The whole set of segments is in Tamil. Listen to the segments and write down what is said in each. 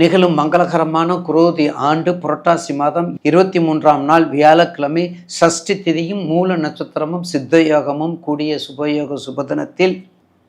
நிகழும் மங்களகரமான குரோதி ஆண்டு புரட்டாசி மாதம் 23ஆம் நாள் வியாழக்கிழமை சஷ்டி திதியும் மூல நட்சத்திரமும் சித்த யோகமும் கூடிய சுபயோக சுபதினத்தில்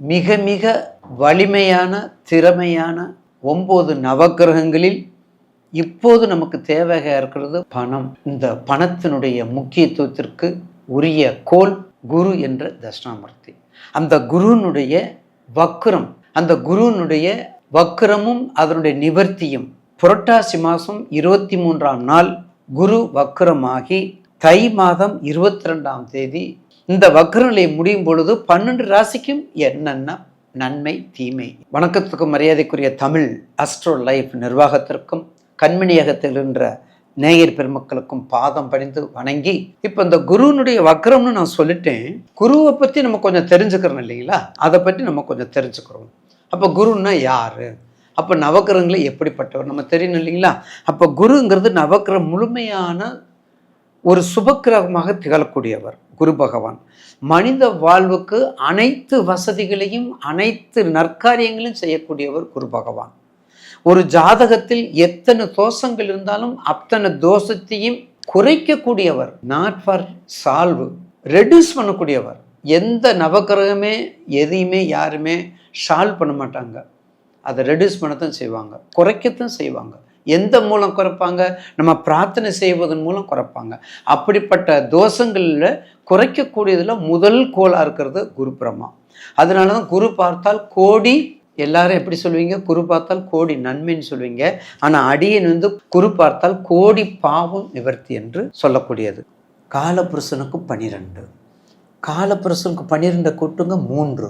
மிக மிக வலிமையான திறமையான 9 நவக்கிரகங்களில் இப்போது நமக்கு தேவையாக இருக்கிறது பணம். இந்த பணத்தினுடைய முக்கியத்துவத்திற்கு உரிய கோள் குரு என்ற தட்சிணாமூர்த்தி. அந்த குருனுடைய வக்ரம், அந்த குருனுடைய வக்ரமும் அதனுடைய நிவர்த்தியும் புரட்டாசி மாதம் 23ஆம் நாள் குரு வக்ரமாகி தை மாதம் 22ஆம் தேதி இந்த வக்ரநிலை முடியும் பொழுது 12 ராசிக்கும் என்னென்ன நன்மை தீமை. வணக்கத்துக்கும் மரியாதைக்குரிய தமிழ் அஸ்ட்ரோ லைஃப் நிர்வாகத்திற்கும் கண்மணியகத்தில் என்ற நேயர் பெருமக்களுக்கும் பாதம் பணிந்து வணங்கி, இப்போ இந்த குருனுடைய வக்ரம்னு நான் சொல்லிட்டேன். குருவை பற்றி நம்ம கொஞ்சம் தெரிஞ்சுக்கிறோம் இல்லைங்களா? அதை பற்றி நம்ம கொஞ்சம் தெரிஞ்சுக்கிறோம். அப்போ குருன்னா யாரு? அப்போ நவக்கிரகங்களை எப்படிப்பட்டவர் நம்ம தெரியணும் இல்லைங்களா? அப்போ குருங்கிறது நவக்கிரகம் முழுமையான ஒரு சுபக்கிரகமாக திகழக்கூடியவர் குரு பகவான். மனித வாழ்வுக்கு அனைத்து வசதிகளையும் அனைத்து நற்காரியங்களையும் செய்யக்கூடியவர் குரு பகவான். ஒரு ஜாதகத்தில் எத்தனை தோஷங்கள் இருந்தாலும் அத்தனை தோஷத்தையும் குறைக்கக்கூடியவர். நாட் ஃபார் சால்வ், ரெடியூஸ் பண்ணக்கூடியவர். எந்த நவக்கிரகமே எதையுமே யாருமே சால்வ் பண்ண மாட்டாங்க, அதை ரெடியூஸ் பண்ணத்தான் செய்வாங்க, குறைக்கத்தான் செய்வாங்க. எந்த மூலம் குறைப்பாங்க? நம்ம பிரார்த்தனை செய்வதன் மூலம் குறைப்பாங்க. அப்படிப்பட்ட தோஷங்களில் குறைக்கக்கூடியதில் முதல் கோளாக இருக்கிறது குரு பிரம்மா. அதனால தான் குரு பார்த்தால் கோடி, எல்லாரும் எப்படி சொல்லுவீங்க? குரு பார்த்தால் கோடி நன்மைன்னு சொல்லுவீங்க. ஆனால் அடியன் குரு பார்த்தால் கோடி பாவம் நிவர்த்தி என்று சொல்லக்கூடியது. காலபுருஷனுக்கு 12, காலபுருஷனுக்கு 12 கூட்டுங்க 3,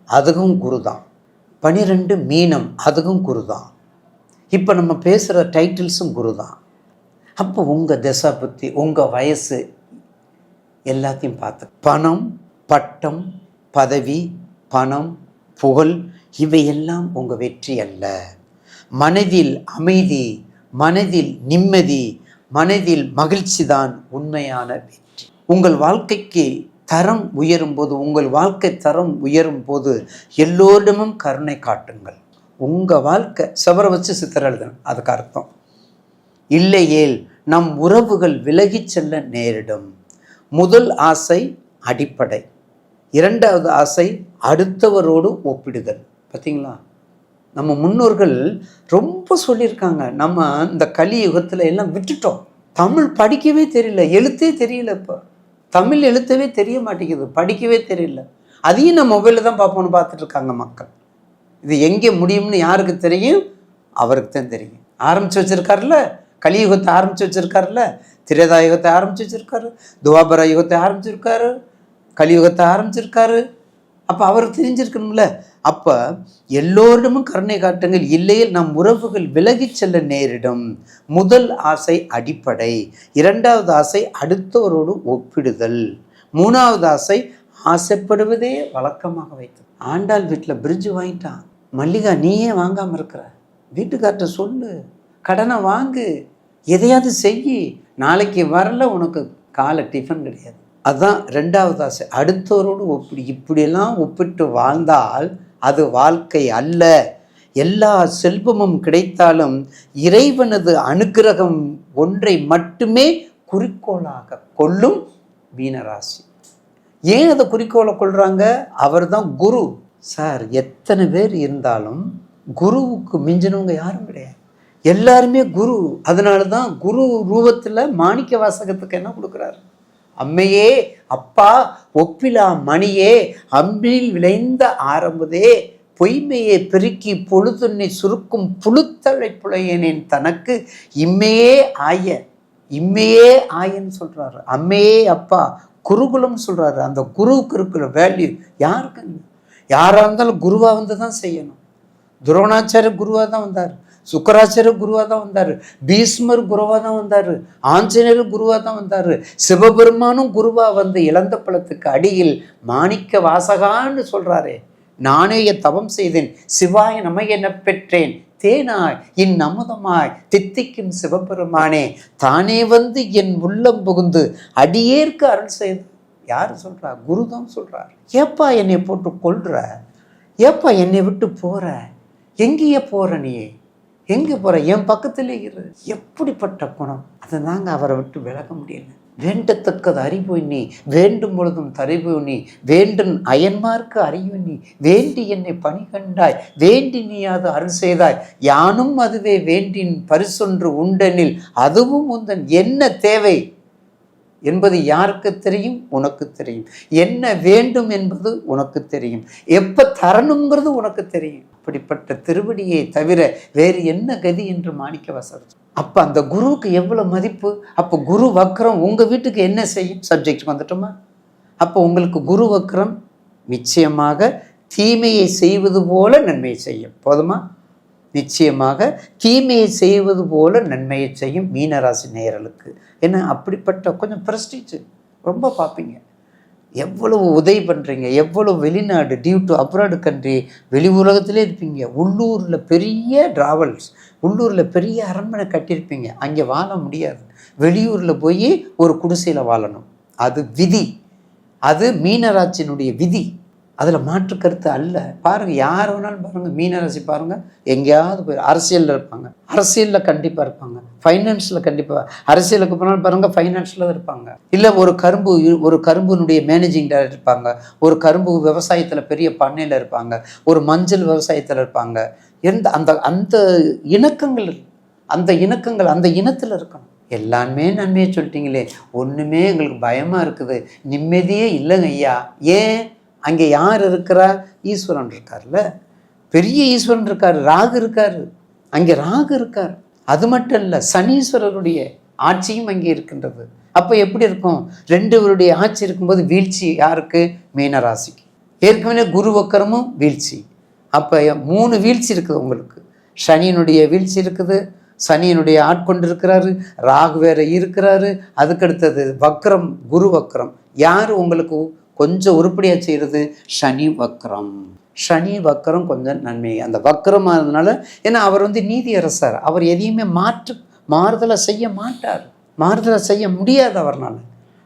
அதுவும் குரு தான். 12 மீனம், அதுவும் குரு தான். இப்போ நம்ம பேசுகிற டைட்டில்ஸும் குரு தான். அப்போ உங்கள் திசை புத்தி, உங்கள் வயசு எல்லாத்தையும் பார்த்து பணம், பட்டம், பதவி, பணம், புகழ் இவையெல்லாம் உங்கள் வெற்றி அல்ல. மனதில் அமைதி, மனதில் நிம்மதி, மனதில் மகிழ்ச்சி தான் உண்மையான வெற்றி. உங்கள் வாழ்க்கைக்கு தரம் உயரும் போது, உங்கள் வாழ்க்கை தரம் உயரும் போது எல்லோரிடமும் கருணை காட்டுங்கள். உங்கள் வாழ்க்கை செவர வச்சு சித்திர எழுதணும், அதுக்கு அர்த்தம். இல்லையேல் நம் உறவுகள் விலகி செல்ல நேரிடும். முதல் ஆசை அடிப்படை, 2வது ஆசை அடுத்தவரோடு ஒப்பிடுதல். பார்த்தீங்களா? நம்ம முன்னோர்கள் ரொம்ப சொல்லியிருக்காங்க. நம்ம இந்த கலியுகத்தில் எல்லாம் விட்டுட்டோம். தமிழ் படிக்கவே தெரியல, எழுத்தே தெரியல. இப்போ தமிழ் எழுத்தவே தெரிய மாட்டேங்குது, படிக்கவே தெரியல. அதையும் நம்ம மொபைலில் தான் பார்ப்போம்னு பார்த்துட்டு இருக்காங்க மக்கள். இது எங்கே முடியும்னு யாருக்கு தெரியும்? அவருக்கு தான் தெரியும். ஆரம்பித்து வச்சுருக்காருல்ல, கலியுகத்தை ஆரம்பித்து வச்சுருக்காருல்ல, திரேதாயுகத்தை ஆரம்பித்து வச்சுருக்காரு, துவாபர யுகத்தை ஆரம்பிச்சிருக்காரு, கலியுகத்தை ஆரம்பிச்சிருக்காரு. அப்போ அவருக்கு தெரிஞ்சிருக்கணும்ல. அப்போ எல்லோரிடமும் கருணை காட்டுங்கள், இல்லையில் நம் உறவுகள் விலகி செல்ல நேரிடும். முதல் ஆசை அடிப்படை, 2வது ஆசை அடுத்தவரோடு ஒப்பிடுதல், 3வது ஆசை ஆசைப்படுவதே வழக்கமாக வைத்து. ஆண்டாள் வீட்டில் பிரிட்ஜ் வாங்கிட்டான். மல்லிகா, நீயே வாங்காமல் இருக்கிற? வீட்டுக்கார்ட்ட சொல்லு, கடனை வாங்கு, எதையாவது செய். நாளைக்கு வரல உனக்கு காலை டிஃபன் கிடையாது. அதுதான் 2வது ஆசை. அடுத்தவரோடு இப்படியெல்லாம் ஒப்பிட்டு வாழ்ந்தால் அது வாழ்க்கை அல்ல. எல்லா செல்வமும் கிடைத்தாலும் இறைவனது அனுக்கிரகம் ஒன்றை மட்டுமே குறிக்கோளாக கொள்ளும் மீனராசி. ஏன் அதை குறிக்கோளை கொள்றாங்க? அவர் தான் குரு. சார், எத்தனை பேர் இருந்தாலும் குருவுக்கு மிஞ்சினவங்க யாரும் கிடையாது, எல்லாருமே குரு. அதனால தான் குரு ரூபத்தில் மாணிக்க வாசகத்துக்கு என்ன கொடுக்குறாரு? அம்மையே, அப்பா, ஒப்பிலா மணியே, அம்பில் விளைந்த ஆரம்பதே, பொய்மையை பெருக்கி பொழுதுன்னை சுருக்கும் புழுத்தலை புலையனின் தனக்கு இம்மையே ஆய, இம்மையே ஆயன்னு சொல்றாரு. அம்மையே அப்பா, குருகுலம் சொல்றாரு. அந்த குருவுக்கு இருக்கிற வேல்யூ யாருக்கு? யாராக இருந்தாலும் குருவாக வந்து தான் செய்யணும். துரோணாச்சாரிய குருவாக தான் வந்தார், சுக்கராச்சாரிய குருவாக தான் வந்தார், பீஷ்மர் குருவாக தான் வந்தார், ஆஞ்சநேயர் குருவாக தான் வந்தார், சிவபெருமானும் குருவாக வந்து இழந்த பழத்துக்கு அடியில் மாணிக்க வாசகான்னு சொல்கிறாரே, நானே தவம் செய்தேன் சிவாய நம என பெற்றேன் தேனாய் இந்நமுதமாய் தித்திக்கும் சிவபெருமானே தானே வந்து என் உள்ளம் புகுந்து அடியேற்கு அருள் செய்து. யார் சொல்கிறா? குரு தான் சொல்கிறார். ஏப்பா என்னை போட்டு கொள்ற? ஏப்பா என்னை விட்டு போகிற? எங்கேயே போகிற? நீ எங்கே போகிற, என் பக்கத்திலே இரு. எப்படிப்பட்ட குணம்! அதை தாங்க அவரை விட்டு விலக முடியல. வேண்டத்தக்கது அறிவு நீ, வேண்டும் பொழுதும் தறிவு நீ, வேண்டன் அயன்மார்க்கு அறிவு நீ, வேண்டி என்னை பணி கண்டாய், வேண்டி நீ அது அருள் செய்தாய், யானும் அதுவே வேண்டின் பரிசொன்று உண்டெனில் அதுவும் உந்தன். என்ன தேவை என்பது யாருக்கு தெரியும்? உனக்கு தெரியும். என்ன வேண்டும் என்பது உனக்கு தெரியும். எப்போ தரணுங்கிறது உனக்கு தெரியும். அப்படிப்பட்ட திருவடியை தவிர வேறு என்ன கதி என்று மாணிக்கவாசகர். அப்போ அந்த குருவுக்கு எவ்வளோ மதிப்பு! அப்போ குரு வக்ரம் உங்கள் வீட்டுக்கு என்ன செய்யும்? சப்ஜெக்ட் வந்துட்டோமா? அப்போ உங்களுக்கு குரு வக்ரம் நிச்சயமாக தீமையை செய்வது போல நன்மையை செய்யும். போதுமா? நிச்சயமாக தீமையை செய்வது போல நன்மையை செய்யும் மீனராசி நேயர்களுக்கு. ஏன்னா அப்படிப்பட்ட கொஞ்சம் ப்ரெஸ்டீஜ் ரொம்ப பார்ப்பீங்க. எவ்வளவு உதவி பண்ணுறீங்க, எவ்வளோ வெளிநாடு, டியூ டு அப்ராடு கண்ட்ரி, வெளி உலகத்திலே இருப்பீங்க. உள்ளூரில் பெரிய டிராவல்ஸ், உள்ளூரில் பெரிய அரண்மனை கட்டியிருப்பீங்க. அங்கே வாழ முடியாது. வெளியூரில் போய் ஒரு குடிசையில் வாழணும். அது விதி. அது மீனராசினுடைய விதி. அதில் மாற்று கருத்து அல்ல. பாருங்கள், யார் வேணாலும் பாருங்கள், மீனராசி பாருங்கள், எங்கேயாவது போய் அரசியலில் இருப்பாங்க, அரசியலில் கண்டிப்பாக இருப்பாங்க, ஃபைனான்ஸில் கண்டிப்பாக, அரசியலுக்கு போனாலும் பாருங்கள் ஃபைனான்ஸில் இருப்பாங்க. இல்லை ஒரு கரும்புனுடைய மேனேஜிங் டைரக்டர் இருப்பாங்க, ஒரு கரும்பு விவசாயத்தில் பெரிய பண்ணையில் இருப்பாங்க, ஒரு மஞ்சள் விவசாயத்தில் இருப்பாங்க. அந்த இணக்கங்கள் அந்த இனத்தில் இருக்கணும். எல்லாமே நன்மையை சொல்லிட்டீங்களே, ஒன்றுமே எங்களுக்கு பயமாக இருக்குது, நிம்மதியே இல்லைங்க ஐயா. ஏன்? அங்கே யார் இருக்கிறா? ஈஸ்வரன் இருக்கார்ல, பெரிய ஈஸ்வரன் இருக்கார், ராகு இருக்கார், அங்கே ராகு இருக்கார். அது மட்டும் இல்லை, சனீஸ்வரருடைய ஆட்சியும் அங்கே இருக்கின்றது. அப்போ எப்படி இருக்கும்? ரெண்டுவருடைய ஆட்சி இருக்கும்போது வீழ்ச்சி யாருக்கு? மீனராசிக்கு. ஏற்கனவே குரு வக்கரமும் வீழ்ச்சி. அப்போ 3 வீழ்ச்சி இருக்குது உங்களுக்கு. சனியினுடைய வீழ்ச்சி இருக்குது, சனியினுடைய ஆட்கொண்டு இருக்கிறாரு, ராகு வேற இருக்கிறாரு. அதுக்கடுத்தது வக்ரம், குரு வக்ரம். யார் உங்களுக்கு கொஞ்சம் உருப்படியாக செய்கிறது? சனி வக்ரம். சனி வக்ரம் கொஞ்சம் நன்மை. அந்த வக்ரமானதுனால, ஏன்னா அவர் நீதி அரசர், அவர் எதையுமே மாறுதலை செய்ய மாட்டார், மாறுதலை செய்ய முடியாது அவர்னால.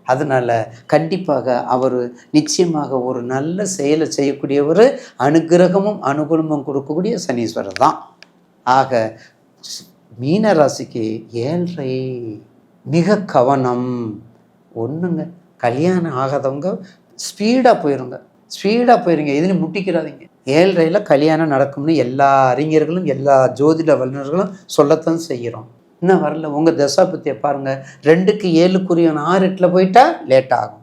அதனால கண்டிப்பாக அவர் நிச்சயமாக ஒரு நல்ல செயலை செய்யக்கூடியவர், அனுகிரகமும் அனுகூலமும் கொடுக்கக்கூடிய சனீஸ்வரர் தான். ஆக மீனராசிக்கு 7.5 மிக கவனம். ஒன்றுங்க, கல்யாணம் ஆகாதவங்க ஸ்பீடாக போயிருங்க, எதுன்னு முட்டிக்கிறாதீங்க. 7.5 கல்யாணம் நடக்கும்னு எல்லா அறிஞர்களும் எல்லா ஜோதிட வல்லுநர்களும் சொல்லத்தான் செய்கிறோம். இன்னும் வரல. உங்கள் தசாபத்தியை பாருங்கள். 2க்கு 7க்குரியவன் 6-8 போயிட்டா லேட் ஆகும்.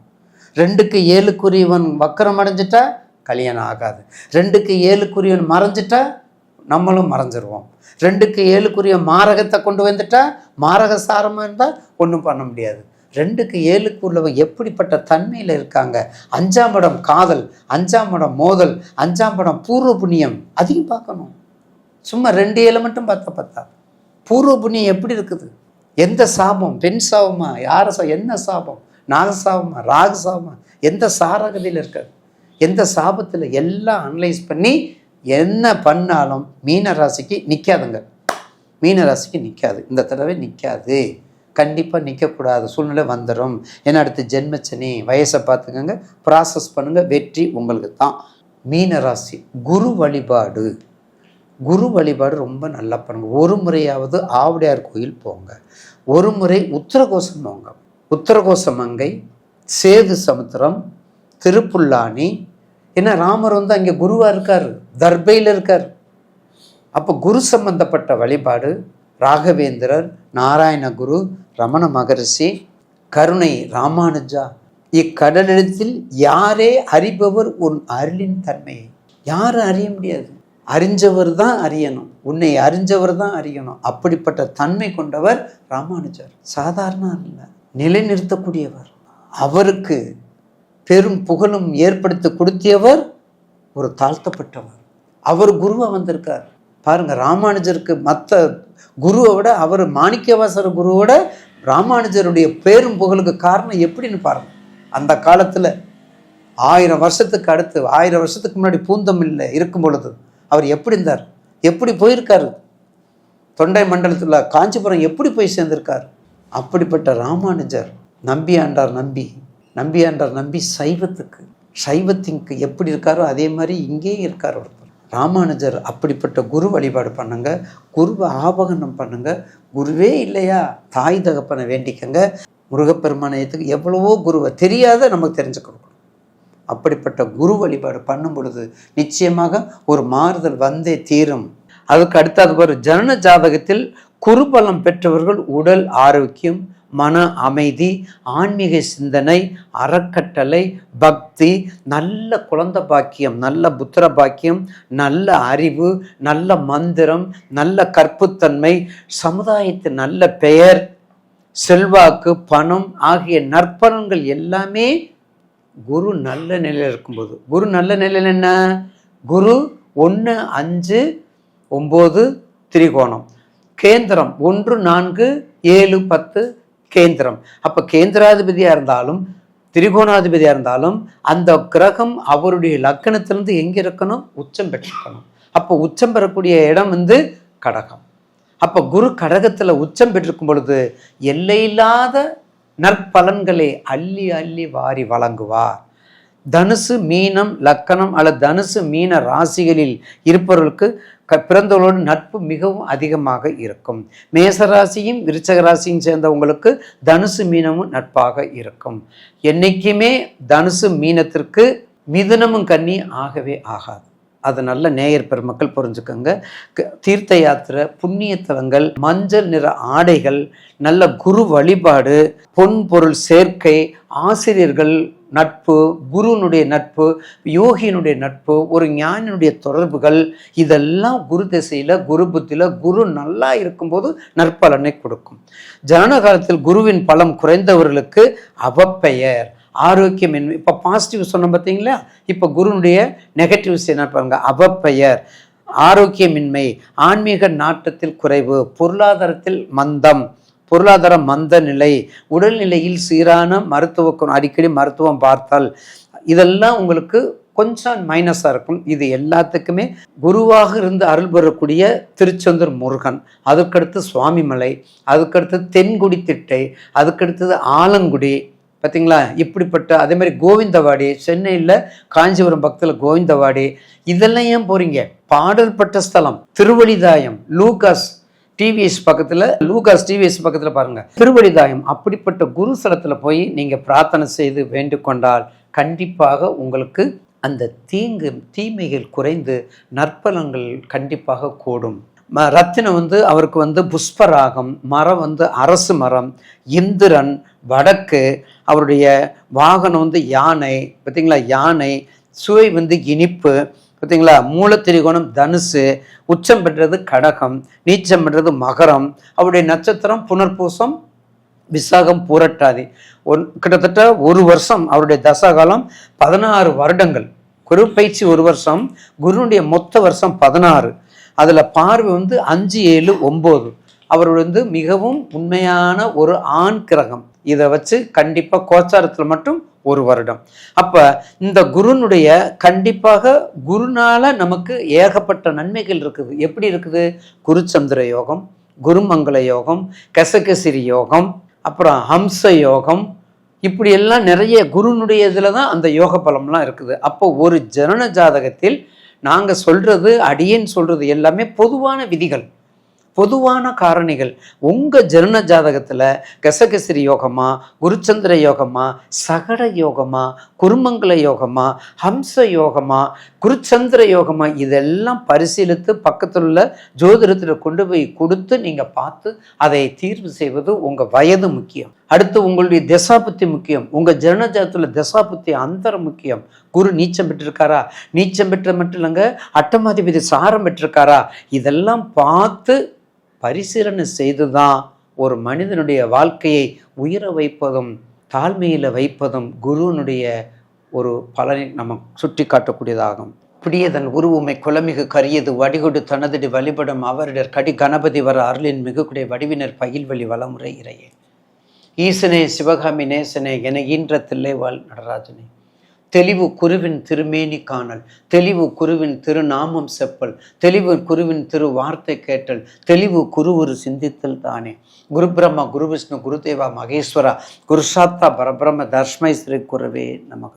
2க்கு 7க்குரியவன் வக்கரம் அடைஞ்சிட்டா கல்யாணம் ஆகாது. 2க்கு 7க்குரியவன் மறைஞ்சிட்டா நம்மளும் மறைஞ்சிருவோம். 2க்கு 7க்குரிய மாரகத்தை கொண்டு வந்துட்டா, மாரக சாரமாக இருந்தால் ஒன்றும் பண்ண முடியாது. 2க்கு 7க்கு உள்ளவங்க எப்படிப்பட்ட தன்மையில் இருக்காங்க? 5ஆம் இடம் காதல், 5ஆம் இடம் மோதல், 5ஆம் இடம் பூர்வ புண்ணியம். அதையும் பார்க்கணும். சும்மா 2 எலிமெண்ட்டும் பார்த்தா பூர்வ புண்ணியம் எப்படி இருக்குது? எந்த சாபம்? பெண் சாபமா? என்ன சாபம்? நாகசாபமா? ராகு சாபமா? எந்த சாரகதியில் இருக்காது? எந்த சாபத்தில்? எல்லாம் அனலைஸ் பண்ணி என்ன பண்ணாலும் மீனராசிக்கு நிற்காதுங்க. மீனராசிக்கு நிற்காது. இந்த தடவை நிற்காது. கண்டிப்பாக நிற்கக்கூடாது சூழ்நிலை வந்துடும். ஏன்னா அடுத்து ஜென்மச்சனி. வயசை பார்த்துக்கோங்க, ப்ராசஸ் பண்ணுங்கள், வெற்றி உங்களுக்கு தான். மீனராசி குரு வழிபாடு ரொம்ப நல்லா பண்ணுங்க. ஒரு முறையாவது ஆவுடையார் கோயில் போங்க, ஒரு முறை உத்தரகோசம் போங்க. உத்தரகோசமங்கை, சேது சமுத்திரம், திருப்புல்லானி. ஏன்னா ராமர் அங்கே குருவாக இருக்கார், தர்பையில் இருக்கார். அப்போ குரு சம்பந்தப்பட்ட வழிபாடு, ராகவேந்திரர், நாராயணகுரு, ரமண மகரிஷி, கருணை ராமானுஜா. இக்கடலிடத்தில் யாரே அறிபவர் உன் அருளின் தன்மையை? யாரும் அறிய முடியாது. அறிஞ்சவர் தான் அறியணும், உன்னை அறிஞ்சவர் தான் அறியணும். அப்படிப்பட்ட தன்மை கொண்டவர் ராமானுஜர். சாதாரண இல்லை, நிலைநிறுத்தக்கூடியவர். அவருக்கு பெரும் புகழும் ஏற்படுத்தி கொடுத்தியவர் ஒரு தாழ்த்தப்பட்டவர். அவர் குருவா வந்திருக்கார் பாருங்க. ராமானுஜருக்கு மற்ற குருவை விட, அவர் மாணிக்கவாசர் குருவோட ராமானுஜருடைய பேரும் புகழுக்கு காரணம் எப்படின்னு பாருங்க. அந்த காலத்தில் 1000 வருஷத்துக்கு அடுத்து, 1000 வருஷத்துக்கு முன்னாடி பூந்தமிழ்ல இருக்கும் பொழுது அவர் எப்படி இருந்தார்? எப்படி போயிருக்காரு? தொண்டை மண்டலத்தில் காஞ்சிபுரம் எப்படி போய் சேர்ந்திருக்கார்? அப்படிப்பட்ட ராமானுஜர் நம்பியாண்டார் நம்பி சைவத்துக்கு எப்படி இருக்காரோ அதே மாதிரி இங்கேயும் இருக்கார் ஒருத்தர். ராமானுஜர் அப்படிப்பட்ட குரு வழிபாடு பண்ணுங்க, குருவை ஆபகனம் பண்ணுங்க. குருவே இல்லையா, தாய் தகப்பனை வேண்டிக்கங்க. முருகப்பெருமானத்துக்கு எவ்வளவோ குருவை தெரியாத நமக்கு தெரிஞ்சு கொடுக்கணும். அப்படிப்பட்ட குரு வழிபாடு பண்ணும் பொழுது நிச்சயமாக ஒரு மாறுதல் வந்தே தீரும். அதுக்கு அடுத்தது ஒரு ஜனன ஜாதகத்தில் குருபலம் பெற்றவர்கள் உடல் ஆரோக்கியம், மன அமைதி, ஆன்மீக சிந்தனை, அறக்கட்டளை, பக்தி, நல்ல குழந்தை பாக்கியம், நல்ல புத்திர பாக்கியம், நல்ல அறிவு, நல்ல மந்திரம், நல்ல கற்புத்தன்மை, சமுதாயத்தின் நல்ல பெயர், செல்வாக்கு, பணம் ஆகிய நற்பலன்கள் எல்லாமே குரு நல்ல நிலையில் இருக்கும்போது. குரு நல்ல நிலையில் என்ன? குரு 1, 5, 9 திரிகோணம், கேந்திரம் 1, 4, 7, 10 கேந்திரம். அப்போ கேந்திராதிபதியாக இருந்தாலும் திரிகோணாதிபதியாக இருந்தாலும் அந்த கிரகம் அவருடைய லக்கணத்திலிருந்து எங்கே இருக்கணும்? உச்சம் பெற்றிருக்கணும். அப்போ உச்சம் பெறக்கூடிய இடம் கடகம். அப்போ குரு கடகத்தில் உச்சம் பெற்றிருக்கும் பொழுது எல்லையில்லாத நற்பலன்களை அள்ளி அள்ளி வாரி வழங்குவார். தனுசு மீனம் லக்கணம் அல்லது தனுசு மீன ராசிகளில் இருப்பவர்களுக்கு பிறந்தவர்களோடு நட்பு மிகவும் அதிகமாக இருக்கும். மேசராசியும் விருச்சக ராசியும் சேர்ந்தவங்களுக்கு தனுசு மீனமும் நட்பாக இருக்கும். என்னைக்குமே தனுசு மீனத்திற்கு மிதுனமும் கன்னி ஆகவே ஆகாது. அது நல்ல நேயர் பெருமக்கள் புரிஞ்சுக்கோங்க. தீர்த்த யாத்திரை, புண்ணிய தலங்கள், மஞ்சள் நிற ஆடைகள், நல்ல குரு வழிபாடு, பொன் பொருள் சேர்க்கை, ஆசிரியர்கள் நட்பு, குருனுடைய நட்பு, யோகியினுடைய நட்பு, ஒரு ஞானினுடைய தொடர்புகள், இதெல்லாம் குரு திசையில், குரு புத்தியில் குரு நல்லா இருக்கும்போது நற்பலனை கொடுக்கும். ஜனன காலத்தில் குருவின் பலம் குறைந்தவர்களுக்கு அவப்பெயர், ஆரோக்கியமின்மை. இப்போ பாசிட்டிவ் சொன்னோம் பார்த்தீங்களா, இப்போ குருனுடைய நெகட்டிவ்ஸ் என்ன பாருங்க, அவப்பெயர், ஆரோக்கியமின்மை, ஆன்மீக நாட்டத்தில் குறைவு, பொருளாதாரத்தில் மந்தம், பொருளாதார மந்த நிலை, உடல்நிலையில் சீரான அடிக்கடி மருத்துவம் பார்த்தல், இதெல்லாம் உங்களுக்கு கொஞ்சம் மைனஸாக இருக்கும். இது எல்லாத்துக்குமே குருவாக இருந்து அருள் பெறக்கூடிய திருச்செந்தூர் முருகன், அதுக்கடுத்து சுவாமிமலை, அதுக்கடுத்து தென்குடி திட்டை, அதுக்கடுத்தது ஆலங்குடி, பார்த்தீங்களா? இப்படிப்பட்ட அதே மாதிரி கோவிந்தவாடி, சென்னையில் காஞ்சிபுரம் பக்கத்தில் கோவிந்தவாடி, இதெல்லாம் ஏன் போகிறீங்க? பாடல் பட்ட ஸ்தலம் திருவழிதாயம், லூகாஸ் டிவிஎஸ் பக்கத்தில் பாருங்கள், திருவழிதாயம். அப்படிப்பட்ட குரு ஸ்தலத்தில் போய் நீங்கள் பிரார்த்தனை செய்து வேண்டிக்கொண்டால் கண்டிப்பாக உங்களுக்கு அந்த தீமைகள் குறைந்து நற்பலன்கள் கண்டிப்பாக கூடும். ரத்தினம் அவருக்கு புஷ்பராகம், மரம் அரசு மரம், இந்திரன், வடக்கு, அவருடைய வாகனம் யானை, பார்த்தீங்களா? யானை, சுவை இனிப்பு, பார்த்தீங்களா? மூலத்திரிகோணம் தனுசு, உச்சம் பெற்றது கடகம், நீச்சம் பெற்றது மகரம், அவருடைய நட்சத்திரம் புனர்பூசம், விசாகம், பூரட்டாதி. கிட்டத்தட்ட 1 வருஷம் அவருடைய தசாகாலம் 16 வருடங்கள். குரு பயிற்சி 1 வருஷம், குருனுடைய மொத்த வருஷம் 16. அதில் பார்வை 5, 7, 9. அவர் மிகவும் உண்மையான ஒரு ஆண் கிரகம். இதை வச்சு கண்டிப்பாக கோச்சாரத்தில் மட்டும் 1 வருடம். அப்போ இந்த குருனுடைய கண்டிப்பாக குருனால நமக்கு ஏகப்பட்ட நன்மைகள் இருக்குது. எப்படி இருக்குது? குருச்சந்திர யோகம், குருமங்கள யோகம், கசகசிரி யோகம், அப்புறம் ஹம்ச யோகம், இப்படி எல்லாம் நிறைய குருனுடைய இதில் தான் அந்த யோக பலம்லாம் இருக்குது. அப்போ ஒரு ஜனன ஜாதகத்தில் நாங்கள் சொல்கிறது, அடியேன்னு சொல்கிறது எல்லாமே பொதுவான விதிகள், பொதுவான காரணிகள். உங்கள் ஜனன ஜாதகத்தில் கசகசிரி யோகமா, குருச்சந்திர யோகமா, சகட யோகமா, குருமங்கள யோகமா, ஹம்ச யோகமா, குருச்சந்திர யோகமா, இதெல்லாம் பரிசீலித்து பக்கத்தில் உள்ள ஜோதிடத்தில் கொண்டு போய் கொடுத்து நீங்கள் பார்த்து அதை தீர்வு செய்வது. உங்கள் வயது முக்கியம், அடுத்து உங்களுடைய தசாபுத்தி முக்கியம், உங்கள் ஜனன ஜாதகத்தில் தசாபுத்தி அந்தரம் முக்கியம். குரு நீச்சம் பெற்றிருக்காரா, நீச்சம் பெற்ற மட்டும் இல்லைங்க அட்டமாதிபதி சாரம் பெற்றிருக்காரா, இதெல்லாம் பார்த்து பரிசீலனை செய்துதான் ஒரு மனிதனுடைய வாழ்க்கையை உயர வைப்பதும் தாழ்மையில் வைப்பதும் குருவனுடைய ஒரு பலனை நம்ம சுட்டி காட்டக்கூடியதாகும். பிடியதன் உருவுமை குலமிகு கரியது வடிகொடு தனதடி வழிபடும் அவரிடர் கடி கணபதி வர அருளின் மிகுக்குடைய வடிவினர் பயில்வழி வளமுறை இறையே. ஈசனே சிவகாமி நேசனே என ஈன்ற தில்லைவாழ் நடராஜனே, தெளிவு குருவின் திருமேனி காணல், தெளிவு குருவின் திருநாமம் செப்பல், தெளிவு குருவின் திரு வார்த்தை கேட்டல், தெளிவு குருவுரு சிந்தித்தல் தானே. குரு பிரம்மா, குரு விஷ்ணு, குருதேவா, மகேஸ்வரா, குருசாத்தா பரபிரம்ம தர்ஷ்மை ஸ்ரீ குருவே நமக்கு.